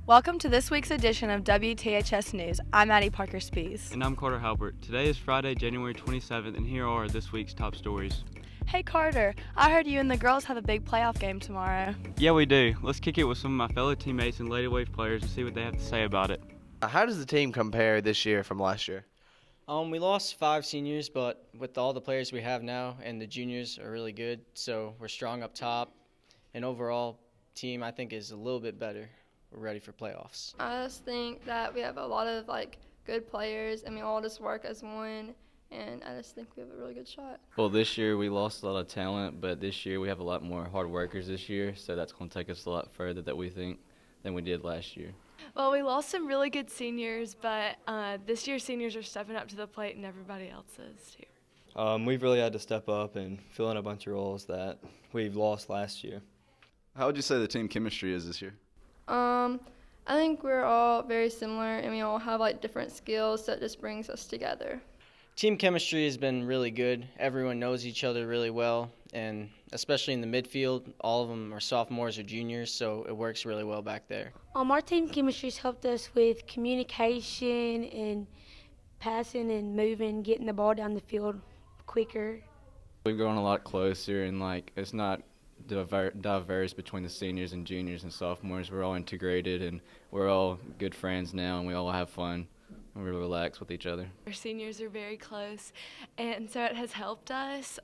Welcome to this week's edition of WTHS News. I'm Addie Parker Spees. And I'm Carter Halbert. Today is Friday, January 27th, and here are this week's top stories. Hey Carter, I heard you and the girls have a big playoff game tomorrow. Yeah, we do. Let's kick it with some of my fellow teammates and Lady Wave players and see what they have to say about it. How does the team compare this year from last year? We lost 5 seniors, but with all the players we have now and the juniors are really good, so we're strong up top. And overall, team I think is a little bit better. We're ready for playoffs. I just think that we have a lot of good players, and we all just work as one, and I just think we have a really good shot. Well, this year we lost a lot of talent, but this year we have a lot more hard workers this year, so that's going to take us a lot further that we think than we did last year. Well, we lost some really good seniors, but this year seniors are stepping up to the plate and everybody else is too. We've really had to step up and fill in a bunch of roles that we've lost last year. How would you say the team chemistry is this year? I think we're all very similar, and we all have different skills that just brings us together. Team chemistry has been really good. Everyone knows each other really well, and especially in the midfield, all of them are sophomores or juniors, so it works really well back there. Our team chemistry has helped us with communication and passing and moving, getting the ball down the field quicker. We've grown a lot closer, and it's not diverse between the seniors and juniors and sophomores. We're all integrated, and we're all good friends now, and we all have fun. And we relax with each other. Our seniors are very close, and so it has helped us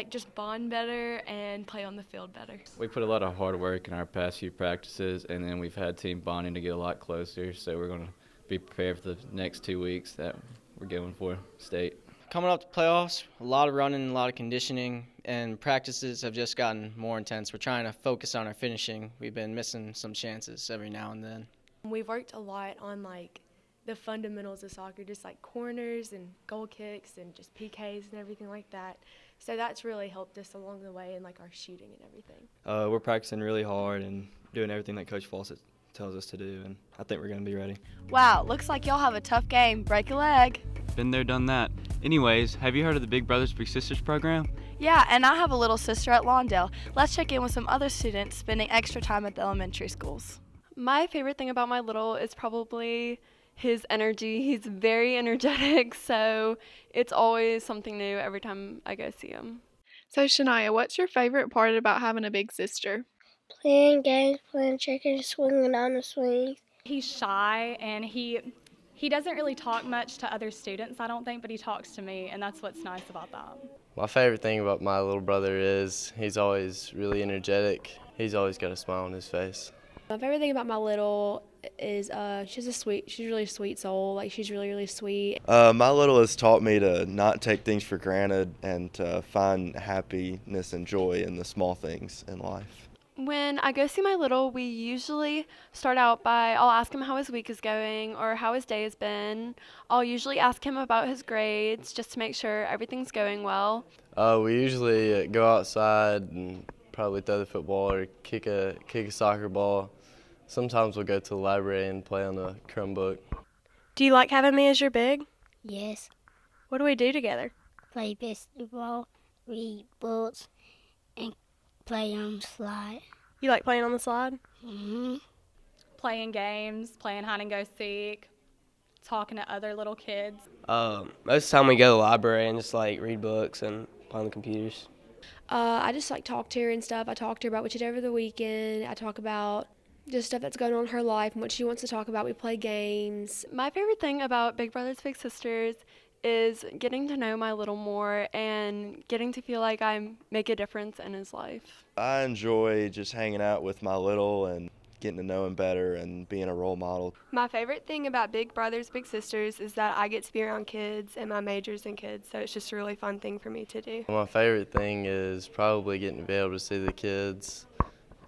just bond better and play on the field better. We put a lot of hard work in our past few practices, and then we've had team bonding to get a lot closer, so we're going to be prepared for the next 2 weeks that we're going for state. Coming up to playoffs, a lot of running, a lot of conditioning, and practices have just gotten more intense. We're trying to focus on our finishing. We've been missing some chances every now and then. We've worked a lot on the fundamentals of soccer, just corners and goal kicks and just PKs and everything like that. So that's really helped us along the way in our shooting and everything. We're practicing really hard and doing everything that Coach Fawcett tells us to do, and I think we're going to be ready. Wow, looks like y'all have a tough game. Break a leg. Been there, done that. Anyways, have you heard of the Big Brothers Big Sisters program? Yeah, and I have a little sister at Lawndale. Let's check in with some other students spending extra time at the elementary schools. My favorite thing about my little is probably his energy. He's very energetic, so it's always something new every time I go see him. So Shania, what's your favorite part about having a big sister? Playing games, playing checkers, swinging on the swings. He's shy, and he doesn't really talk much to other students, I don't think, but he talks to me, and that's what's nice about that. My favorite thing about my little brother is he's always really energetic. He's always got a smile on his face. My favorite thing about my little is she's really a sweet soul. She's really, really sweet. My little has taught me to not take things for granted and to find happiness and joy in the small things in life. When I go see my little, we usually start out by I'll ask him how his week is going or how his day has been. I'll usually ask him about his grades just to make sure everything's going well. We usually go outside and probably throw the football or kick a soccer ball. Sometimes we'll go to the library and play on the Chromebook. Do you like having me as your big? Yes. What do we do together? Play basketball, read books, and play on the slide. You like playing on the slide? Mm-hmm. Playing games, playing hide and go seek, talking to other little kids. Most of the time we go to the library and just read books and play on the computers. I just talk to her and stuff. I talk to her about what she did over the weekend. I talk about just stuff that's going on in her life and what she wants to talk about. We play games. My favorite thing about Big Brothers Big Sisters is getting to know my little more and getting to feel like I make a difference in his life. I enjoy just hanging out with my little and getting to know him better and being a role model. My favorite thing about Big Brothers Big Sisters is that I get to be around kids, and my major's in kids, so it's just a really fun thing for me to do. My favorite thing is probably getting to be able to see the kids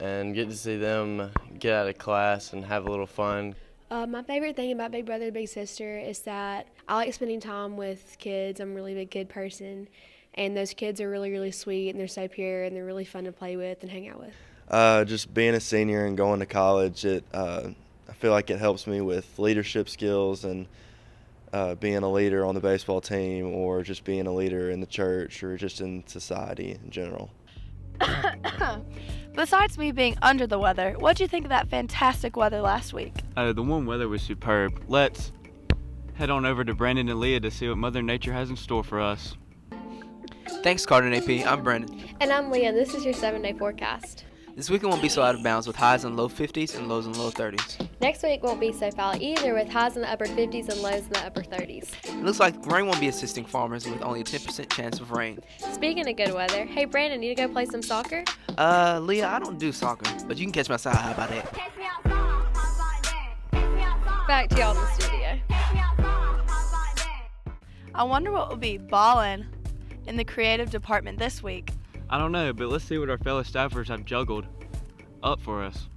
and get to see them get out of class and have a little fun. My favorite thing about Big Brother Big Sister is that I like spending time with kids. I'm a really big kid person, and those kids are really, really sweet, and they're so pure, and they're really fun to play with and hang out with. Just being a senior and going to college, I feel like it helps me with leadership skills and being a leader on the baseball team or just being a leader in the church or just in society in general. Besides me being under the weather, what'd you think of that fantastic weather last week? The warm weather was superb. Let's head on over to Brandon and Leah to see what Mother Nature has in store for us. Thanks, Carter and AP. I'm Brandon. And I'm Leah, and this is your 7-day forecast. This weekend won't be so out of bounds with highs in the low 50s and lows in the low 30s. Next week won't be so foul either, with highs in the upper 50s and lows in the upper 30s. It looks like rain won't be assisting farmers with only a 10% chance of rain. Speaking of good weather, hey Brandon, need to go play some soccer? Leah, I don't do soccer, but you can catch me outside. How about that? Back to y'all in the studio. I wonder what will be ballin' in the creative department this week. I don't know, but let's see what our fellow staffers have juggled up for us.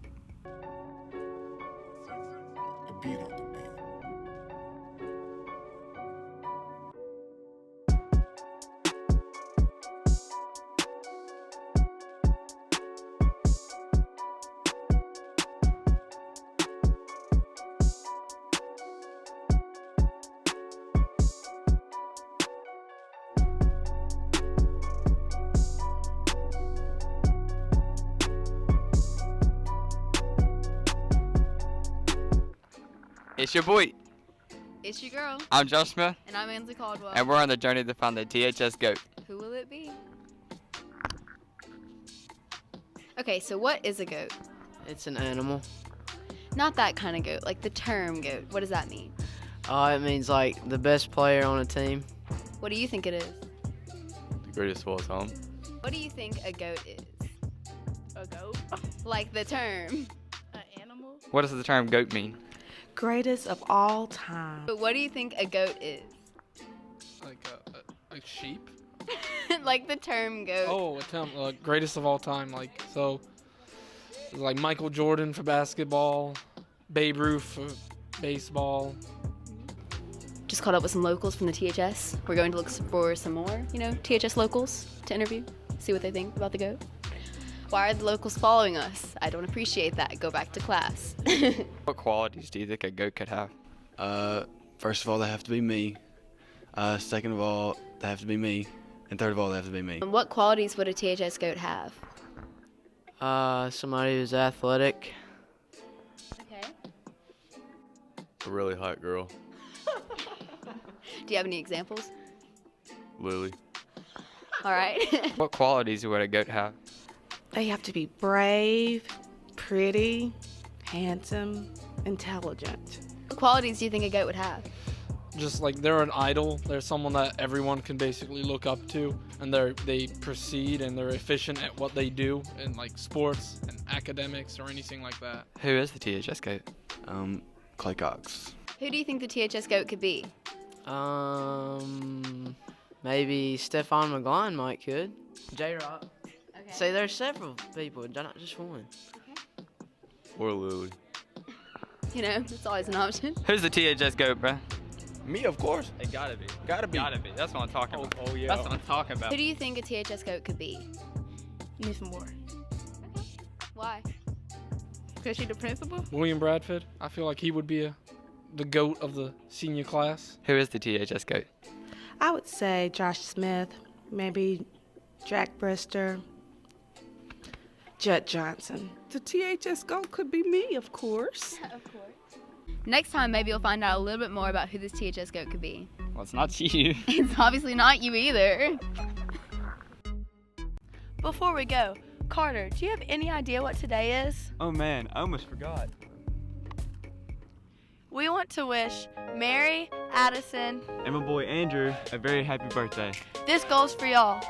It's your boy. It's your girl. I'm Josh Smith. And I'm Ansley Caldwell. And we're on the journey to find the THS GOAT. Who will it be? Okay, so what is a goat? It's an animal. Not that kind of goat, like the term goat. What does that mean? It means like the best player on a team. What do you think it is? The greatest of all time. What do you think a goat is? A goat? Like the term. An animal? What does the term GOAT mean? Greatest of all time. But what do you think a goat is? Like sheep? Like the term goat. Oh, a term, greatest of all time. Like Michael Jordan for basketball, Babe Ruth for baseball. Just caught up with some locals from the THS. We're going to look for some more, THS locals to interview, see what they think about the goat. Why are the locals following us? I don't appreciate that. Go back to class. What qualities do you think a GOAT could have? First of all, they have to be me. Second of all, they have to be me. And third of all, they have to be me. And what qualities would a THS GOAT have? Somebody who's athletic. Okay. A really hot girl. Do you have any examples? Lily. All right. What qualities would a GOAT have? They have to be brave, pretty, handsome, intelligent. What qualities do you think a goat would have? Just like they're an idol. They're someone that everyone can basically look up to, and they proceed and they're efficient at what they do in like sports and academics or anything like that. Who is the THS GOAT? Clay Cox. Who do you think the THS GOAT could be? Maybe Stephon McGlon could. J-Rock. Okay. So there's several people, not just one. Or Lily. It's always an option. Who's the THS GOAT, bruh? Me, of course. It gotta be. Gotta be. Gotta be. That's what I'm talking about. Oh yeah. That's what I'm talking about. Who do you think a THS GOAT could be? Miss Moore. Okay. Why? Because she's the principal? William Bradford. I feel like he would be the GOAT of the senior class. Who is the THS GOAT? I would say Josh Smith, maybe Jack Brister, Judd Johnson. The THS GOAT could be me, of course. Of course. Next time, maybe you'll find out a little bit more about who this THS GOAT could be. Well, it's not you. It's obviously not you either. Before we go, Carter, do you have any idea what today is? Oh man, I almost forgot. We want to wish Mary, Addison, And my boy Andrew a very happy birthday. this goes for y'all.